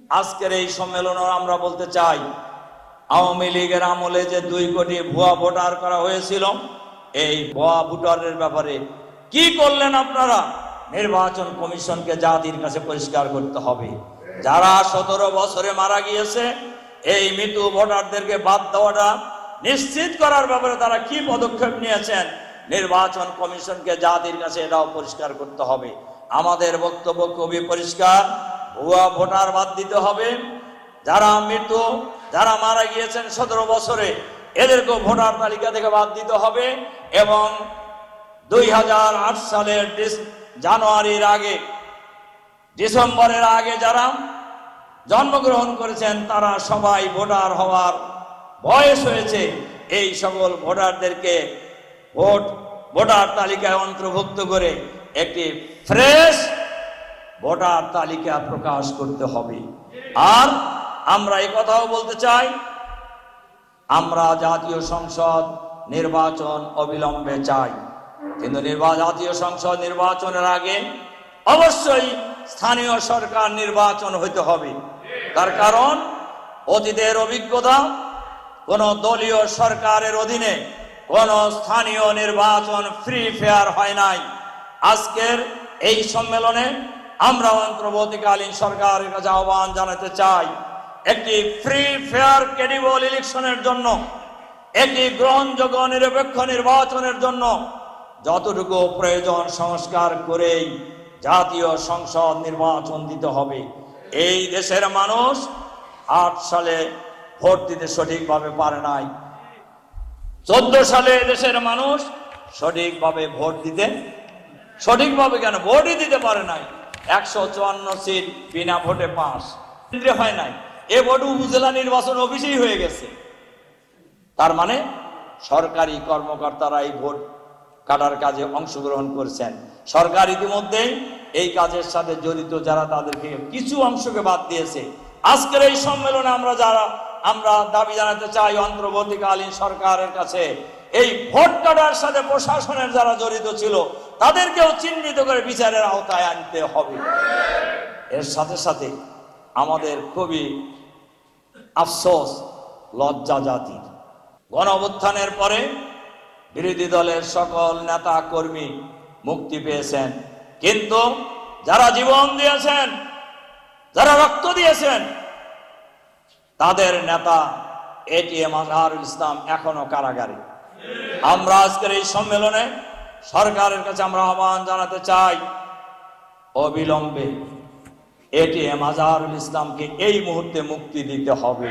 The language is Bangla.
আজকের এই সম্মেলনে আমরা বলতে চাই, আওয়ামী লীগের আমলে যে 2 কোটি ভুয়া ভোটার করা হয়েছিল, এই ভুয়া ভোটারের ব্যাপারে কি করলেন আপনারা? নির্বাচন কমিশনকে জাতির কাছে পরিষ্কার করতে হবে। যারা 17 বছরে মারা গিয়েছে, এই মৃত ভোটারদেরকে বাদ দেওয়াটা নিশ্চিত করার ব্যাপারে তারা কি পদক্ষেপ নিয়েছেন, নির্বাচন কমিশনকে জাতির কাছে এটাও পরিষ্কার করতে হবে। আমাদের বক্তব্য খুবই পরিষ্কার, ভুয়া ভোটার বাদ দিতে হবে। যারা মৃত, যারা মারা গিয়েছেন 17 বছরে, এদেরকেও ভোটার তালিকা থেকে বাদ দিতে হবে। এবং 2008 সালের জানুয়ারির আগে, ডিসেম্বরের আগে যারা জন্মগ্রহণ করেছেন, তারা সবাই ভোটার হওয়ার বয়স হয়েছে। এই সকল ভোটারদেরকে ভোটার তালিকায় অন্তর্ভুক্ত করে একটি ফ্রেশ ভোটার তালিকা প্রকাশ করতে হবে। আর আমরা এই কথাও বলতে চাই, আমরা জাতীয় সংসদ নির্বাচন অবিলম্বে চাই, কিন্তু জাতীয় সংসদ নির্বাচনের আগে অবশ্যই স্থানীয় সরকার নির্বাচন হতে হবে। তার কারণ, অতীতের অভিজ্ঞতা, কোন দলীয় সরকারের অধীনে কোন স্থানীয় নির্বাচন ফ্রি ফেয়ার হয় নাই। আজকের এই সম্মেলনে আমরা অন্তর্বর্তীকালীন সরকারের কাছে আহ্বান জানাতে চাই, একটি ফ্রি ফেয়ার ক্রেডিবল ইলেকশনের জন্য, একটি গ্রহণযোগ্য নিরপেক্ষ নির্বাচনের জন্য যতটুকু প্রয়োজন সংস্কার করেই জাতীয় সংসদ নির্বাচন দিতে হবে। এই দেশের মানুষ 8 সালে ভোট দিতে সঠিকভাবে পারে নাই। 14 সালে দেশের মানুষ সঠিকভাবে ভোট দিতে, সঠিকভাবে কেন ভোটই দিতে পারে নাই। 154 সিট বিনা ভোটে পাস হয় নাই। এ ভোট উপজেলা নির্বাচন অফিসেই হয়ে গেছে। তার মানে সরকারি কর্মকর্তারা এই ভোট কাটার কাজে অংশগ্রহণ করছেন। সরকার ইতিমধ্যেই এই কাজের সাথে জড়িত যারা, তাদেরকে কিছু অংশকে বাদ দিয়েছে। আজকের এই সম্মেলনে আমরা দাবি জানাতে চাই অন্তর্বর্তীকালীন সরকারের কাছে, এই ভোট কাটার সাথে প্রশাসনের যারা জড়িত ছিল তাদেরকেও চিহ্নিত করে বিচারের আওতায় আনতে হবে। এর সাথে সাথে আমাদের খুবই আফসোস, লজ্জা জাতির, গণ অভ্যুত্থানের পরে বিরোধী দলের সকল নেতা কর্মী মুক্তি পেয়েছেন, কিন্তু যারা জীবন দিয়েছেন, যারা রক্ত দিয়েছেন, তাদের নেতা এটিএম আজহারুল ইসলাম এখনো কারাগারে। আমরা আজকের এই সম্মেলনে সরকারের কাছে আমরা আহ্বান জানাতে চাই, অবিলম্বে এটিএম আজহারুল ইসলামকে এই মুহূর্তে মুক্তি দিতে হবে।